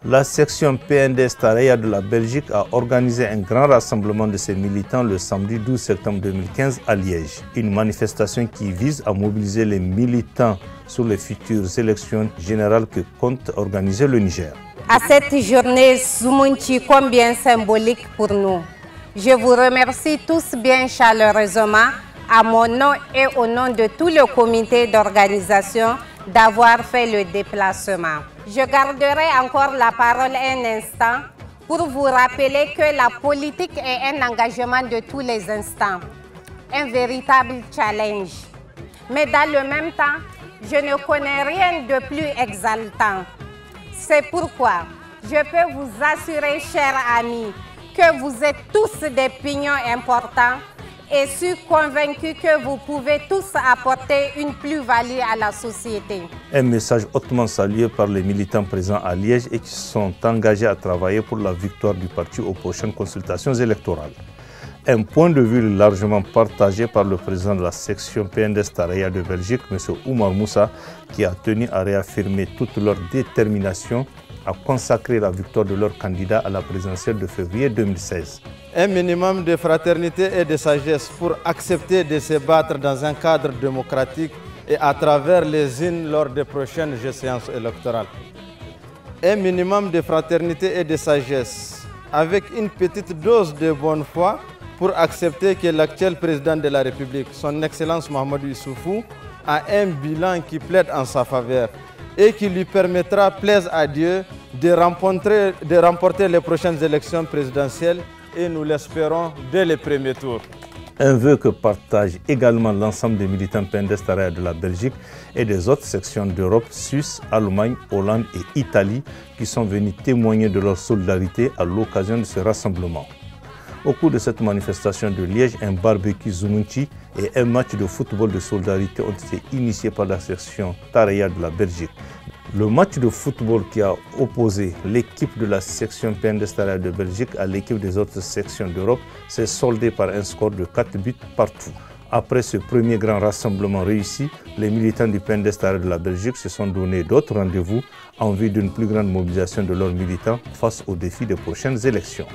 La section PNDS Tareya de la Belgique a organisé un grand rassemblement de ses militants le samedi 12 septembre 2015 à Liège. Une manifestation qui vise à mobiliser les militants sur les futures élections générales que compte organiser le Niger. À cette journée Zumunchi combien symbolique pour nous. Je vous remercie tous bien chaleureusement à mon nom et au nom de tout le comité d'organisation d'avoir fait le déplacement. Je garderai encore la parole un instant pour vous rappeler que la politique est un engagement de tous les instants, un véritable challenge. Mais dans le même temps, je ne connais rien de plus exaltant. C'est pourquoi je peux vous assurer, chers amis, que vous êtes tous des pignons importants et suis convaincu que vous pouvez tous apporter une plus-value à la société. Un message hautement salué par les militants présents à Liège et qui sont engagés à travailler pour la victoire du parti aux prochaines consultations électorales. Un point de vue largement partagé par le président de la section PNDS Tareya de Belgique, M. Oumar Moussa, qui a tenu à réaffirmer toute leur détermination à consacrer la victoire de leur candidat à la présidentielle de février 2016. Un minimum de fraternité et de sagesse pour accepter de se battre dans un cadre démocratique et à travers les urnes lors des prochaines échéances électorales. Un minimum de fraternité et de sagesse avec une petite dose de bonne foi pour accepter que l'actuel président de la République, son Excellence Mahamadou Issoufou, a un bilan qui plaide en sa faveur et qui lui permettra, plaise à Dieu, de remporter les prochaines élections présidentielles et nous l'espérons dès les premiers tours. Un vœu que partagent également l'ensemble des militants PNDS Tareya de la Belgique et des autres sections d'Europe, Suisse, Allemagne, Hollande et Italie qui sont venus témoigner de leur solidarité à l'occasion de ce rassemblement. Au cours de cette manifestation de Liège, un barbecue Zumunchi et un match de football de solidarité ont été initiés par la section Tareya de la Belgique. Le match de football qui a opposé l'équipe de la section PNDS Tareya de Belgique à l'équipe des autres sections d'Europe s'est soldé par un score de 4 buts partout. Après ce premier grand rassemblement réussi, les militants du PNDS Tareya de la Belgique se sont donné d'autres rendez-vous en vue d'une plus grande mobilisation de leurs militants face aux défis des prochaines élections.